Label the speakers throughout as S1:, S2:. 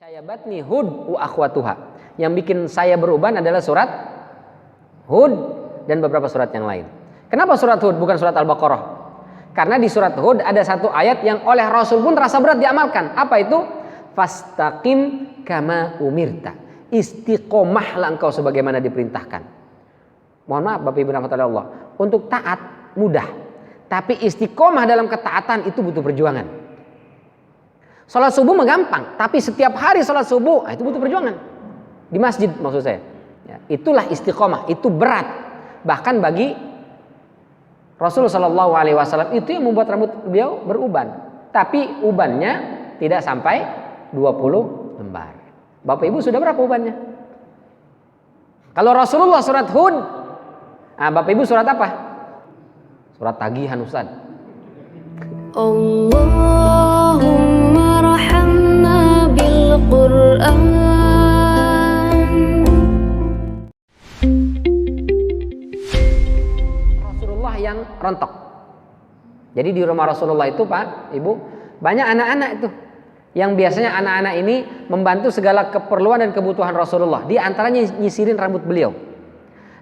S1: Syayabatni Hud wa akhwatuha. Yang bikin saya beruban adalah surat Hud dan beberapa surat yang lain. Kenapa surat Hud bukan surat Al-Baqarah? Karena di surat Hud ada satu ayat yang oleh Rasul pun terasa berat diamalkan. Apa itu? Fastaqim kama umirta. Istiqomahlah engkau sebagaimana diperintahkan. Mohon maaf Bapak Ibu rahmatullahi Allah. Untuk taat mudah. Tapi istiqomah dalam ketaatan itu butuh perjuangan. Sholat subuh menggampang, tapi setiap hari sholat subuh itu butuh perjuangan. Di masjid maksud saya. Ya, itulah istiqomah, itu berat. Bahkan bagi Rasulullah SAW itu yang membuat rambut beliau beruban. Tapi ubannya tidak sampai 20 lembar. Bapak Ibu sudah berapa ubannya? Kalau Rasulullah surat Hud, Bapak Ibu surat apa? Surat tagihan Ustaz.
S2: Allahumma rahamna bil Qur'an.
S1: Rasulullah yang rontok. Jadi di rumah Rasulullah itu Pak, Ibu, banyak anak-anak itu. Yang biasanya anak-anak ini membantu segala keperluan dan kebutuhan Rasulullah. Di antaranya nyisirin rambut beliau.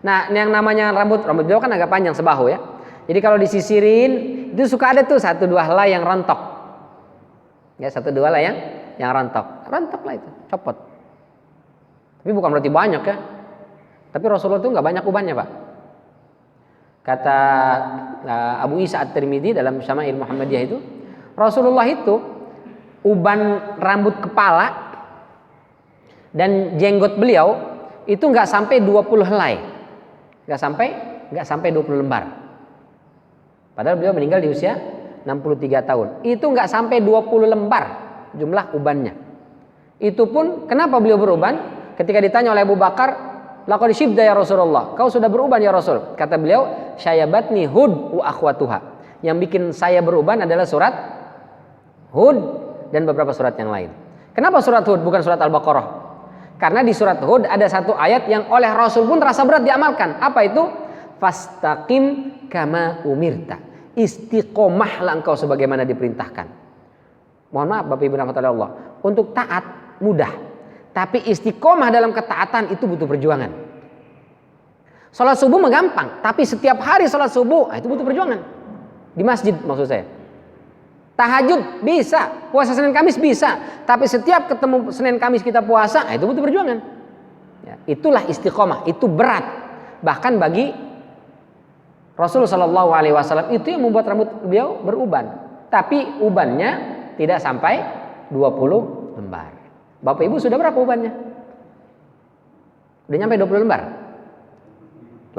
S1: Nah, yang namanya rambut beliau kan agak panjang sebahu ya. Jadi kalau disisirin itu suka ada tuh satu dua helai yang rontok. Ya, satu dua helai yang rontok. Rontok lah itu, copot. Tapi bukan berarti banyak ya. Tapi Rasulullah itu nggak banyak ubannya Pak. Kata Abu Isa At-Tirmidzi dalam Syama'il Muhammadiyah itu, Rasulullah itu uban rambut kepala dan jenggot beliau itu nggak sampai 20 helai. Nggak sampai 20 lembar. Padahal beliau meninggal di usia 63 tahun. Itu nggak sampai 20 lembar jumlah ubannya. Itu pun kenapa beliau beruban? Ketika ditanya oleh Abu Bakar, laqad syibda ya Rasulullah. Kau sudah beruban ya Rasul. Kata beliau, syayabatni Hud wa akhwatuha. Yang bikin saya beruban adalah surat Hud dan beberapa surat yang lain. Kenapa surat Hud bukan surat Al-Baqarah? Karena di surat Hud ada satu ayat yang oleh Rasul pun terasa berat diamalkan. Apa itu? Fastaqim kama umirta. Istiqomahlah engkau sebagaimana diperintahkan. Mohon maaf Bapak Ibu rahmatullahi Allah. Untuk taat mudah. Tapi istiqomah dalam ketaatan itu butuh perjuangan. Sholat subuh menggampang. Tapi setiap hari sholat subuh itu butuh perjuangan. Di masjid maksud saya. Tahajud bisa. Puasa Senin Kamis bisa. Tapi setiap ketemu Senin Kamis kita puasa itu butuh perjuangan. Ya, itulah istiqomah. Itu berat. Bahkan bagi Rasulullah SAW itu yang membuat rambut beliau beruban. Tapi ubannya tidak sampai 20 lembar. Bapak Ibu sudah berapa ubannya? Udah nyampe 20 lembar?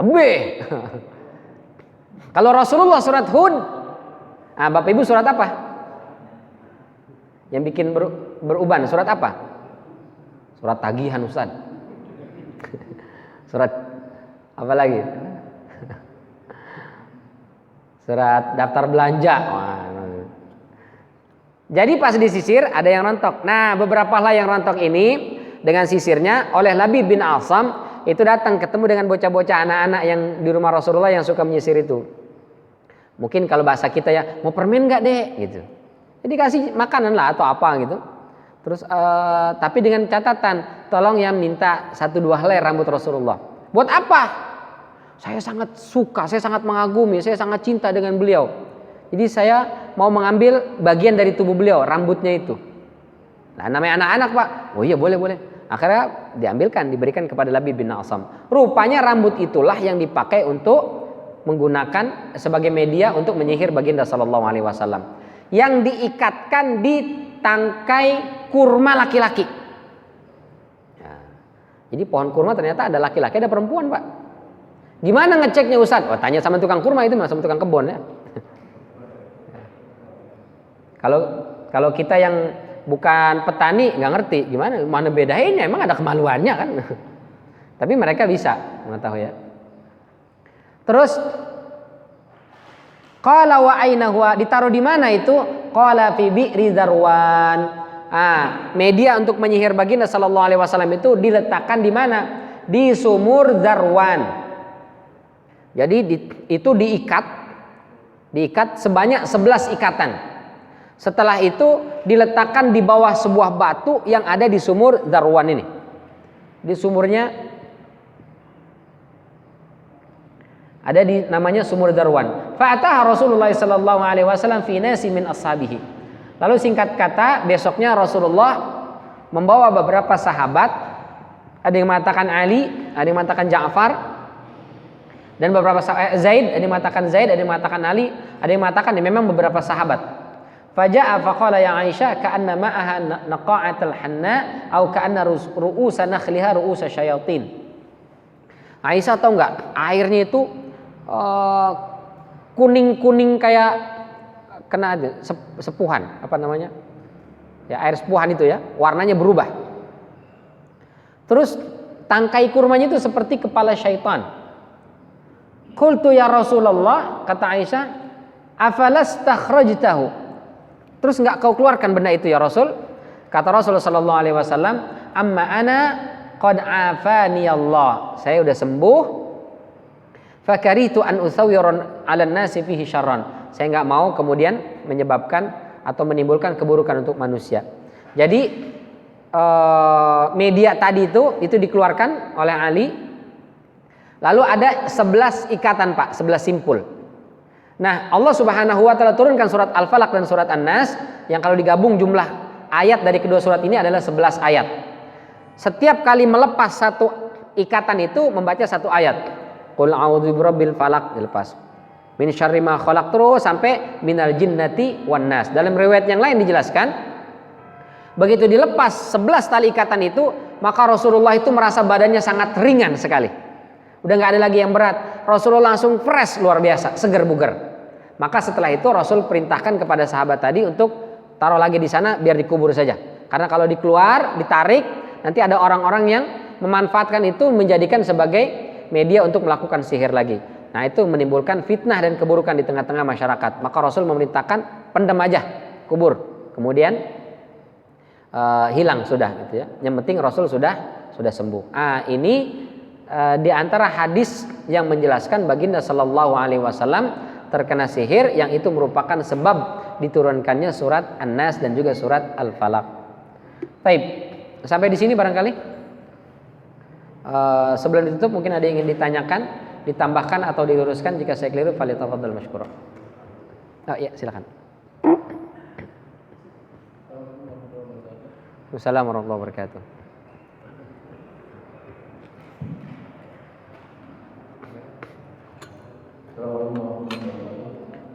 S1: Lebih. Kalau Rasulullah surat Hud, Bapak Ibu surat apa? Yang bikin beruban surat apa? Surat tagihan Ustaz. Surat apa lagi? Surat daftar belanja. Jadi pas disisir ada yang rontok. Nah, beberapa lah yang rontok ini dengan sisirnya oleh Labib bin Asam itu datang ketemu dengan bocah-bocah anak-anak yang di rumah Rasulullah yang suka menyisir itu. Mungkin kalau bahasa kita ya, mau permen nggak dek gitu. Jadi kasih makanan lah atau apa gitu. Terus tapi dengan catatan tolong ya minta 1-2 helai rambut Rasulullah. Buat apa? Saya sangat suka, saya sangat mengagumi, saya sangat cinta dengan beliau. Jadi saya mau mengambil bagian dari tubuh beliau, rambutnya itu. Nah, namanya anak-anak Pak. Oh iya boleh. Akhirnya diambilkan, diberikan kepada Labib bin Asam. Rupanya rambut itulah yang dipakai untuk menggunakan sebagai media untuk menyihir baginda sallallahu alaihi wasallam. Yang diikatkan di tangkai kurma laki-laki. Ya. Jadi pohon kurma ternyata ada laki-laki, ada perempuan Pak. Gimana ngeceknya Ustaz? Oh, tanya sama tukang kurma itu, sama tukang kebun ya. Kalau kita yang bukan petani nggak ngerti gimana, mana bedainnya? Emang ada kemaluannya kan? Tapi mereka bisa mengetahui ya. Terus qala wa aina huwa, ditaruh di mana itu? Qala fi bi'ri Zarwan. Media untuk menyihir baginda sallallahu alaihi wasallam itu diletakkan di mana? Di sumur Zarwan. Jadi itu diikat sebanyak 11 ikatan. Setelah itu diletakkan di bawah sebuah batu yang ada di sumur Darwan ini. Di sumurnya ada di namanya sumur Darwan. Fa'ataha Rasulullah sallallahu alaihi wasallam fi nasi min ashabihi. Lalu singkat kata besoknya Rasulullah membawa beberapa sahabat, ada yang mengatakan Ali, ada yang mengatakan Ja'far, dan beberapa Zaid, ada yang mengatakan Zaid, ada yang mengatakan Ali, ada yang mengatakan memang beberapa sahabat. Faja'a faqala ya Aisyah ka'anna ma'aha naqa'atul hanna atau ka'anna ru'usa nakhliha ru'usa syayatin. Aisyah tahu enggak? Airnya itu kuning-kuning kayak kena sepuhan, apa namanya? Ya, air sepuhan itu ya, warnanya berubah. Terus tangkai kurmanya itu seperti kepala syaitan. Qultu ya Rasulullah, kata Aisyah, afalastakhrajtahu? Terus enggak kau keluarkan benda itu ya Rasul? Kata Rasulullah sallallahu alaihi wasallam, amma ana qad afani Allah. Saya udah sembuh. Fakaritu an usawwiran 'alan nasi fihi syarran. Saya enggak mau kemudian menyebabkan atau menimbulkan keburukan untuk manusia. Jadi media tadi itu dikeluarkan oleh Ali. Lalu ada 11 ikatan, Pak, 11 simpul. Nah, Allah Subhanahu wa taala turunkan surat Al-Falaq dan surat An-Nas yang kalau digabung jumlah ayat dari kedua surat ini adalah 11 ayat. Setiap kali melepas satu ikatan itu membaca satu ayat. Qul a'udzu birabbil falaq, dilepas. Min syarri ma khalaq, terus sampai minal jinnati wan nas. Dalam riwayat yang lain dijelaskan, begitu dilepas 11 tali ikatan itu, maka Rasulullah itu merasa badannya sangat ringan sekali. Udah nggak ada lagi yang berat. Rasulullah langsung fresh, luar biasa, seger buger. Maka setelah itu Rasul perintahkan kepada sahabat tadi untuk taruh lagi di sana biar dikubur saja. Karena kalau dikeluar, ditarik, nanti ada orang-orang yang memanfaatkan itu menjadikan sebagai media untuk melakukan sihir lagi. Nah, itu menimbulkan fitnah dan keburukan di tengah-tengah masyarakat. Maka Rasul memerintahkan pendem aja, kubur. Kemudian hilang sudah gitu ya. Yang penting Rasul sudah sembuh. Ini di antara hadis yang menjelaskan baginda sallallahu alaihi wasallam terkena sihir, yang itu merupakan sebab diturunkannya surat An-Nas dan juga surat Al-Falaq. Baik, sampai di sini barangkali. Sebelum ditutup mungkin ada yang ingin ditanyakan, ditambahkan atau diluruskan. Jika saya keliru falyatafadhal masykurah. Ya, silakan. Wassalamualaikum warahmatullahi wabarakatuh.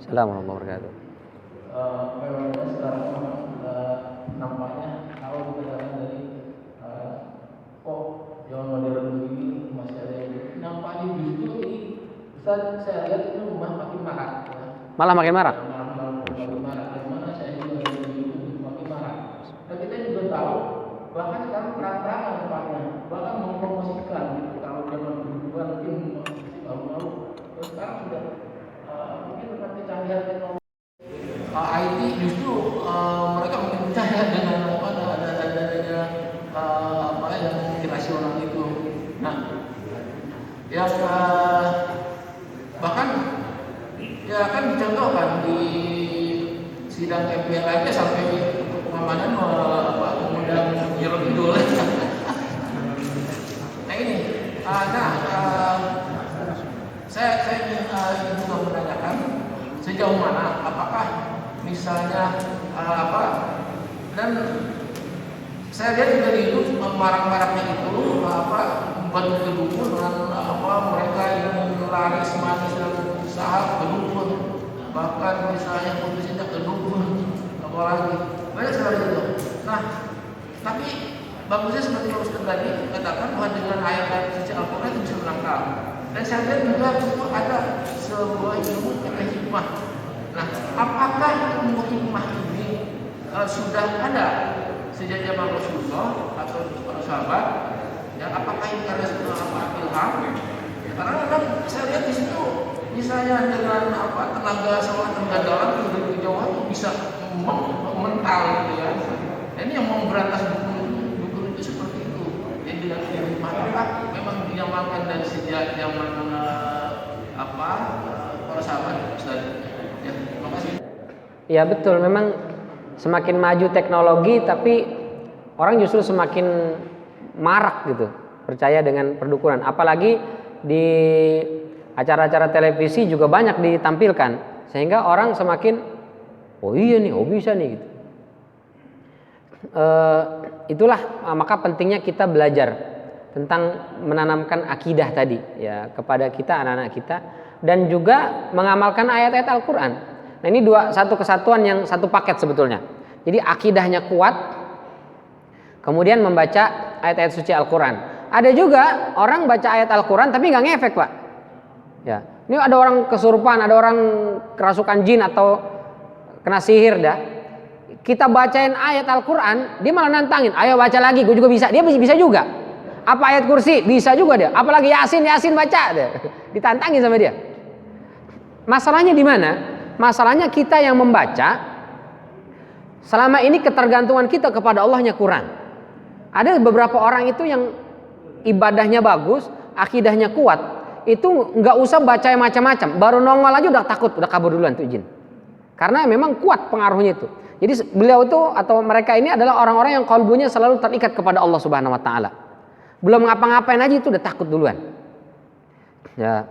S1: Assalamualaikum warahmatullahi wabarakatuh.
S3: Memang sekarang nampaknya kalau dikatakan dari kok yang modern begini masih ada yang nampaknya justru ini saya lihat itu rumah makin marak.
S1: Malah makin marak.
S3: Makin marak. Di mana saya juga makin marak. Dan kita juga tahu bahkan sekarang perang-perangan nampaknya, bahkan mempromosikan gitu. Kalau zaman dulu kan mungkin masih malu-malu. Sekarang sudah mungkin dengan kecanggihan teknologi IT justru mereka makin percaya dengan apa yang irasional itu. Nah, yang bahkan ya kan dicontohkan di sidang MPR aja sampai untuk pengamanan mengundang Nyiron Kidul. Nah ini, saya ingin juga menanyakan sejauh mana, apakah misalnya dan saya lihat juga itu marak-maraknya itu membantu kedukun dengan mereka yang laris manis dalam usaha kedukun, bahkan misalnya putusnya kedukun, apalagi banyak sekali itu. Nah, tapi bagusnya seperti Pak Ustaz tadi katakan bahwa dengan ayat suci Al-Quran itu bisa menangkal. Dan saya lihat juga itu ada sebuah ilmu hikmah. Nah, apakah ilmu hikmah ini sudah ada sejak zaman Rasulullah atau para sahabat? Ya, apakah ini karena ilham? Ya, karena memang saya lihat di situ, misalnya dengan tenaga sama tenaga dalam dari kejauhan itu bisa mental gitu ya. Dan ini yang memberantas dukun itu seperti itu. Jadi dengan hikmah memang diamalkan dari sejak zaman para sahabat. Ustaz. Ya, terima kasih.
S1: Ya betul, memang semakin maju teknologi tapi orang justru semakin marak gitu percaya dengan perdukunan. Apalagi di acara-acara televisi juga banyak ditampilkan sehingga orang semakin oh iya nih, oh bisa nih gitu. Itulah maka pentingnya kita belajar tentang menanamkan akidah tadi ya kepada kita, anak-anak kita, dan juga mengamalkan ayat-ayat Al-Quran. Nah ini satu kesatuan yang satu paket sebetulnya. Jadi akidahnya kuat, kemudian membaca ayat-ayat suci Al-Quran. Ada juga orang baca ayat Al-Quran tapi nggak ngefek Pak. Ya, ini ada orang kesurupan, ada orang kerasukan jin atau kena sihir dah. Kita bacain ayat Al-Quran, dia malah nantangin. Ayo baca lagi, gue juga bisa. Dia bisa juga. Apa ayat kursi? Bisa juga dia. Apalagi Yasin baca dia. Ditantangin sama dia. Masalahnya di mana? Masalahnya kita yang membaca, selama ini ketergantungan kita kepada Allahnya kurang. Ada beberapa orang itu yang ibadahnya bagus, akidahnya kuat, itu nggak usah baca yang macam-macam, baru nongol aja udah takut, udah kabur duluan tuh jin. Karena memang kuat pengaruhnya itu. Jadi beliau itu atau mereka ini adalah orang-orang yang qalbunya selalu terikat kepada Allah Subhanahu wa taala. Belum ngapa-ngapain aja itu udah takut duluan. Ya,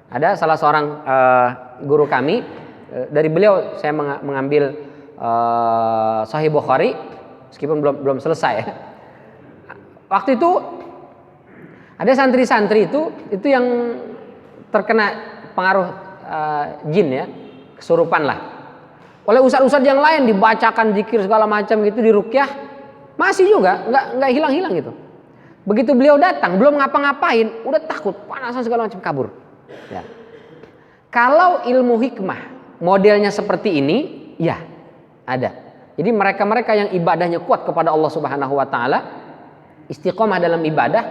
S1: ada salah seorang guru kami, dari beliau saya mengambil Sahih Bukhari meskipun belum selesai ya. Waktu itu ada santri-santri itu yang terkena pengaruh jin ya, kesurupan lah. Oleh ustadz-ustadz yang lain dibacakan zikir segala macam gitu, diruqyah, masih juga nggak hilang-hilang gitu. Begitu beliau datang belum ngapa-ngapain udah takut, panasan segala macam, kabur. Ya. Kalau ilmu hikmah modelnya seperti ini, ya ada. Jadi mereka-mereka yang ibadahnya kuat kepada Allah Subhanahu wa taala, istiqomah dalam ibadah,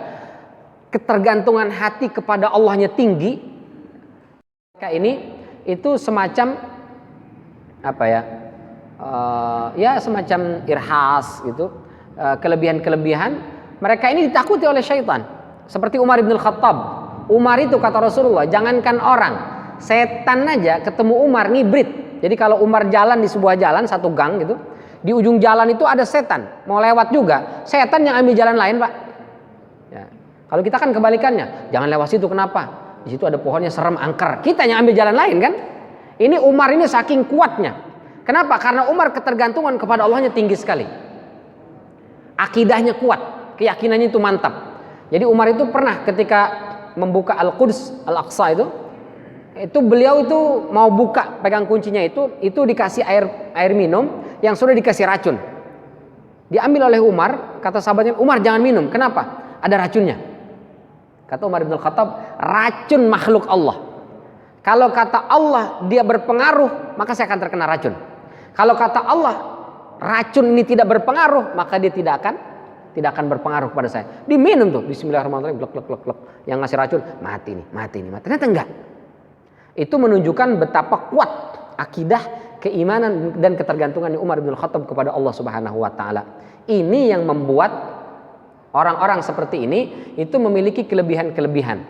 S1: ketergantungan hati kepada Allahnya tinggi, mereka ini itu semacam apa ya? Ya semacam irhas gitu, kelebihan-kelebihan. Mereka ini ditakuti oleh syaitan. Seperti Umar bin Khattab. Umar itu kata Rasulullah, jangankan orang, setan aja ketemu Umar ngibrit. Jadi kalau Umar jalan di sebuah jalan satu gang gitu, di ujung jalan itu ada setan mau lewat juga, setan yang ambil jalan lain Pak. Ya. Kalau kita kan kebalikannya, jangan lewat situ, kenapa? Di situ ada pohonnya serem, angker. Kita yang ambil jalan lain kan? Ini Umar ini saking kuatnya. Kenapa? Karena Umar ketergantungan kepada Allahnya tinggi sekali. Akidahnya kuat, keyakinannya itu mantap. Jadi Umar itu pernah ketika membuka Al-Quds, Al-Aqsa itu beliau itu mau buka, pegang kuncinya itu dikasih air minum yang sudah dikasih racun. Diambil oleh Umar, kata sahabatnya, Umar jangan minum. Kenapa? Ada racunnya. Kata Umar bin Khattab, racun makhluk Allah. Kalau kata Allah dia berpengaruh, maka saya akan terkena racun. Kalau kata Allah racun ini tidak berpengaruh, maka dia tidak akan berpengaruh kepada saya. Diminum tuh, bismillahirrahmanirrahim, glek glek glek glek. Yang ngasih racun, mati nih. Ternyata enggak. Itu menunjukkan betapa kuat akidah, keimanan dan ketergantungan Umar bin Khattab kepada Allah Subhanahu wa taala. Ini yang membuat orang-orang seperti ini itu memiliki kelebihan-kelebihan.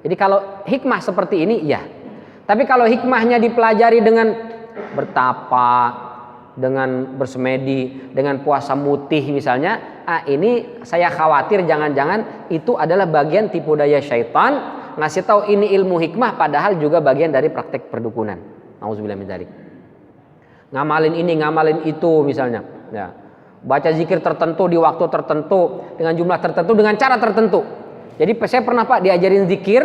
S1: Jadi kalau hikmah seperti ini ya. Tapi kalau hikmahnya dipelajari dengan bertapa, dengan bersemedi, dengan puasa mutih misalnya, ini saya khawatir jangan-jangan itu adalah bagian tipu daya syaitan, ngasih tahu ini ilmu hikmah padahal juga bagian dari praktek perdukunan. Nauzubillah min dzalik. Ngamalin ini, ngamalin itu misalnya, ya. Baca zikir tertentu di waktu tertentu, dengan jumlah tertentu, dengan cara tertentu. Jadi saya pernah Pak diajarin zikir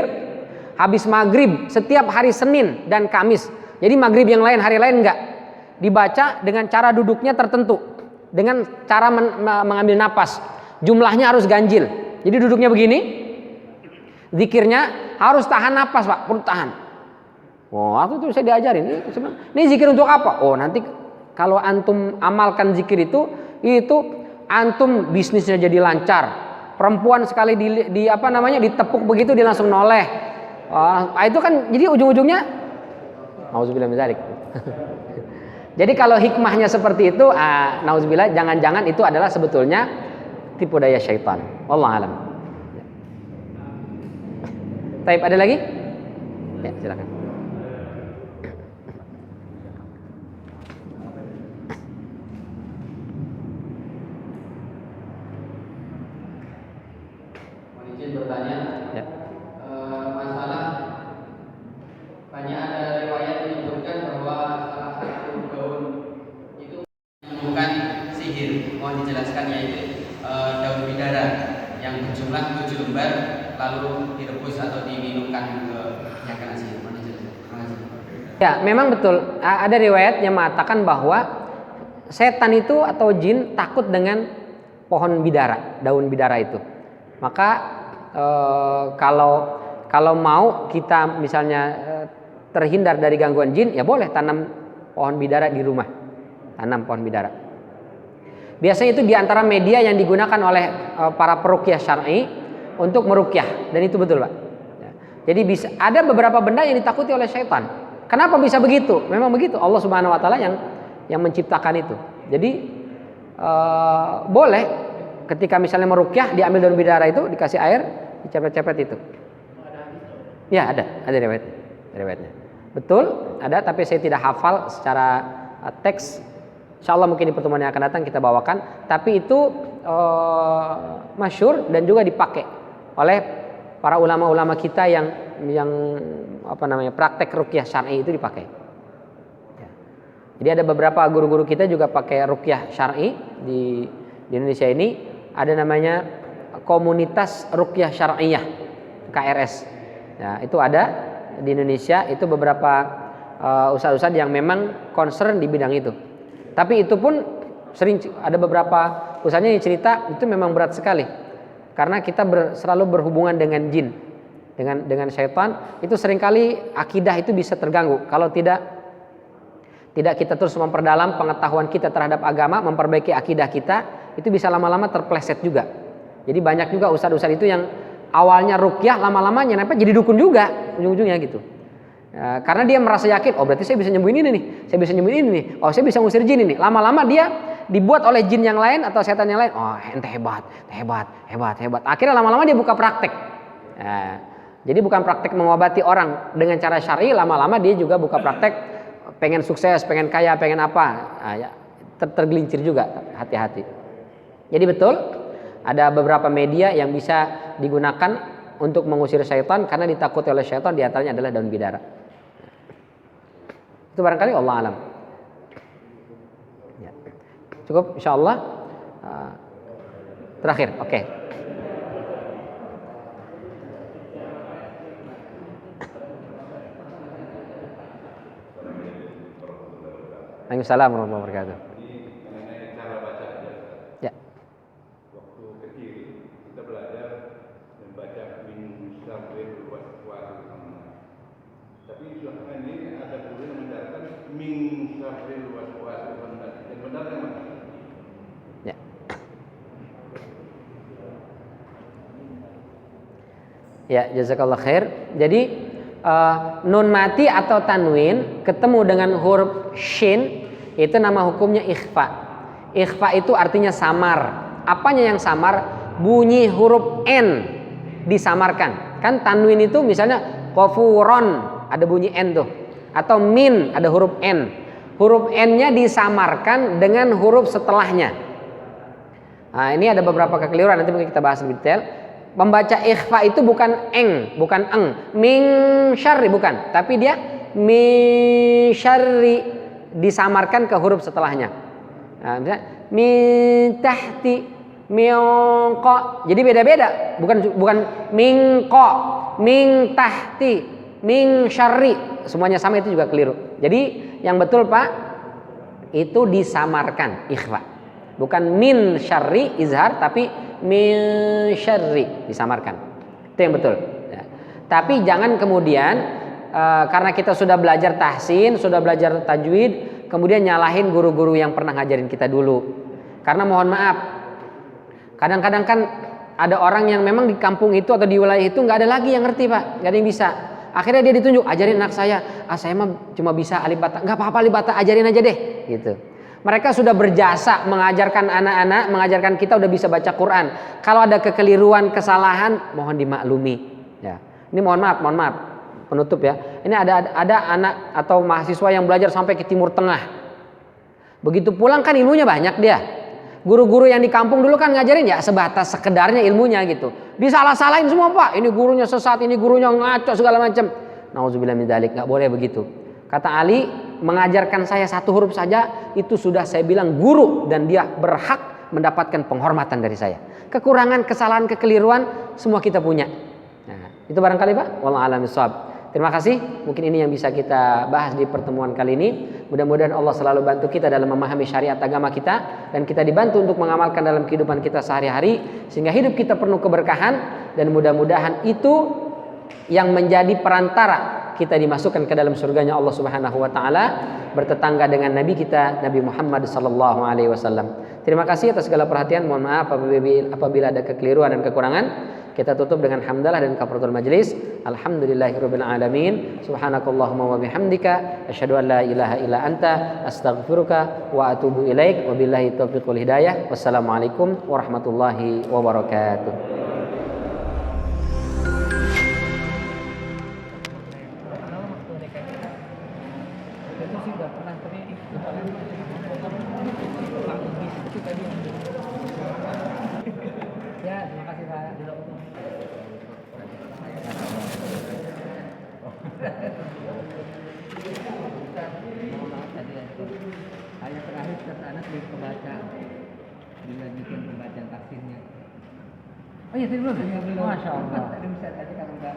S1: habis maghrib setiap hari Senin dan Kamis. Jadi maghrib yang lain, hari lain enggak. Dibaca dengan cara duduknya tertentu, dengan cara mengambil napas. Jumlahnya harus ganjil. Jadi duduknya begini, zikirnya harus tahan napas Pak, perlu tahan. Oh, aku tuh saya diajarin. Ini zikir untuk apa? Oh, nanti kalau antum amalkan zikir itu antum bisnisnya jadi lancar. Perempuan sekali ditepuk begitu dia langsung noleh. Itu kan jadi ujung-ujungnya nauzubillah min dzalik. Jadi kalau hikmahnya seperti itu, nauzubillah, jangan-jangan itu adalah sebetulnya tipu daya syaitan. Wallahu alam. Taib, ada lagi? Ya, silakan. izin bertanya.
S4: Ya.
S1: Masalah banyak ada riwayat menyebutkan bahwa salah satu daun itu menyembuhkan sihir. Mohon dijelaskan, yaitu daun bidara yang berjumlah 7 lembar lalu direbus atau diminumkan ke yang kena sihir. Mohon dijelaskan. Terima kasih. Ya, memang betul. Ada riwayat yang mengatakan bahwa setan itu atau jin takut dengan pohon bidara, daun bidara itu. Maka kalau mau kita misalnya terhindar dari gangguan jin, ya boleh tanam pohon bidara di rumah. Tanam pohon bidara. Biasanya itu diantara media yang digunakan oleh para peruqyah syar'i untuk meruqyah, dan itu betul, Pak. Ya. Jadi bisa ada beberapa benda yang ditakuti oleh syaitan. Kenapa bisa begitu? Memang begitu. Allah Subhanahu Wa Taala yang menciptakan itu. Jadi boleh ketika misalnya meruqyah diambil daun bidara itu, dikasih air, dicepet-cepet itu. Ya ada riwayatnya. Betul, ada, tapi saya tidak hafal secara teks. Insya Allah mungkin di pertemuan yang akan datang kita bawakan. Tapi itu masyhur dan juga dipakai oleh para ulama-ulama kita yang praktek ruqyah syar'i itu dipakai. Ya. Jadi ada beberapa guru-guru kita juga pakai ruqyah syar'i di Indonesia ini. Ada namanya komunitas ruqyah syar'iyah, KRS. Ya, itu ada di Indonesia. Itu beberapa ustadz-ustadz yang memang concern di bidang itu. Tapi itu pun sering ada beberapa ustadznya yang cerita itu memang berat sekali. Karena kita selalu berhubungan dengan jin, dengan syaitan, itu seringkali akidah itu bisa terganggu kalau tidak kita terus memperdalam pengetahuan kita terhadap agama, memperbaiki akidah kita, itu bisa lama-lama terpleset juga. Jadi banyak juga ustadz-ustadz itu yang awalnya ruqyah, lama-lamanya jadi dukun juga ujung-ujungnya gitu. Ya, karena dia merasa yakin, oh berarti saya bisa nyembuhin ini nih, saya bisa nyembuhin ini nih, oh saya bisa ngusir jin ini. Lama-lama dia dibuat oleh jin yang lain atau setan yang lain, oh ente hebat. Akhirnya lama-lama dia buka praktek. Ya, jadi bukan praktek mengobati orang dengan cara syar'i, lama-lama dia juga buka praktek pengen sukses, pengen kaya, pengen apa. Nah, ya, tergelincir juga, hati-hati. Jadi betul, ada beberapa media yang bisa digunakan untuk mengusir syaitan karena ditakuti oleh syaitan, diantaranya adalah daun bidara. Itu barangkali Allah alam. Ya. Cukup insyaallah. Terakhir, oke. Waalaikumsalam warahmatullahi wabarakatuh.
S5: Mengenai cara baca
S1: Ya.
S5: waktu kecil kita belajar membaca min syarril waswasil. Tapi belakangan ini ada guru yang mengajarkan min syarril waswasil. Yang benar yang mana?
S1: Ya. Ya, jazakallah khair. Jadi nun mati atau tanwin ketemu dengan huruf shin, itu nama hukumnya ikhfa. Ikhfa itu artinya samar. Apanya yang samar? Bunyi huruf n disamarkan. Kan tanwin itu misalnya qafuron, ada bunyi n tuh. Atau min, ada huruf n. Huruf n-nya disamarkan dengan huruf setelahnya. Nah, ini ada beberapa kekeliruan, nanti mungkin kita bahas lebih detail. Membaca ikhfa itu bukan bukan min syarri, bukan, tapi dia min syarri, disamarkan ke huruf setelahnya. Nah, misalnya min tahti, min qa, jadi beda-beda, bukan min qa, min tahti, min syarri, semuanya sama, itu juga keliru. Jadi yang betul Pak, itu disamarkan ikhfa, bukan min syarri izhar, tapi min syarri disamarkan, itu yang betul ya. Tapi jangan kemudian karena kita sudah belajar tahsin, sudah belajar tajwid, kemudian nyalahin guru-guru yang pernah ngajarin kita dulu. Karena mohon maaf, kadang-kadang kan ada orang yang memang di kampung itu atau di wilayah itu nggak ada lagi yang ngerti Pak, nggak ada yang bisa. Akhirnya dia ditunjuk, ajarin anak saya, saya mah cuma bisa alif bata, nggak apa-apa alif bata, ajarin aja deh, gitu. Mereka sudah berjasa mengajarkan anak-anak, mengajarkan kita udah bisa baca Quran. Kalau ada kekeliruan, kesalahan, mohon dimaklumi. Ya, ini mohon maaf, penutup ya. Ini ada anak atau mahasiswa yang belajar sampai ke Timur Tengah. Begitu pulang kan ilmunya banyak dia. Guru-guru yang di kampung dulu kan ngajarin ya sebatas sekedarnya ilmunya gitu. Disalah-salahin semua Pak. Ini gurunya sesat, ini gurunya ngaco segala macam. Nauzubillah min dzalik, enggak boleh begitu. Kata Ali, mengajarkan saya satu huruf saja itu sudah saya bilang guru dan dia berhak mendapatkan penghormatan dari saya. Kekurangan, kesalahan, kekeliruan semua kita punya. Nah, itu barangkali Pak. Wallahu a'lam bishawab. Terima kasih. Mungkin ini yang bisa kita bahas di pertemuan kali ini. Mudah-mudahan Allah selalu bantu kita dalam memahami syariat agama kita dan kita dibantu untuk mengamalkan dalam kehidupan kita sehari-hari sehingga hidup kita penuh keberkahan dan mudah-mudahan itu yang menjadi perantara kita dimasukkan ke dalam surganya Allah Subhanahu wa taala bertetangga dengan nabi kita Nabi Muhammad sallallahu alaihi wasallam. Terima kasih atas segala perhatian. Mohon maaf apabila ada kekeliruan dan kekurangan. Kita tutup dengan hamdalah dan kafaratul majlis. Alhamdulillahirabbil alamin. Subhanakallahumma wa bihamdika asyhadu an la ilaha illa anta astaghfiruka wa atubu ilaik. Wabillahi taufiq wal hidayah. Wassalamualaikum warahmatullahi wabarakatuh. Ya, terima kasih Pak.
S4: Ayat terakhir kata anak belum kebaca, dilanjutkan pembacaan tafsirnya. Oh iya tadi belum. Masya Allah. Tadi bisa tadi kalau nggak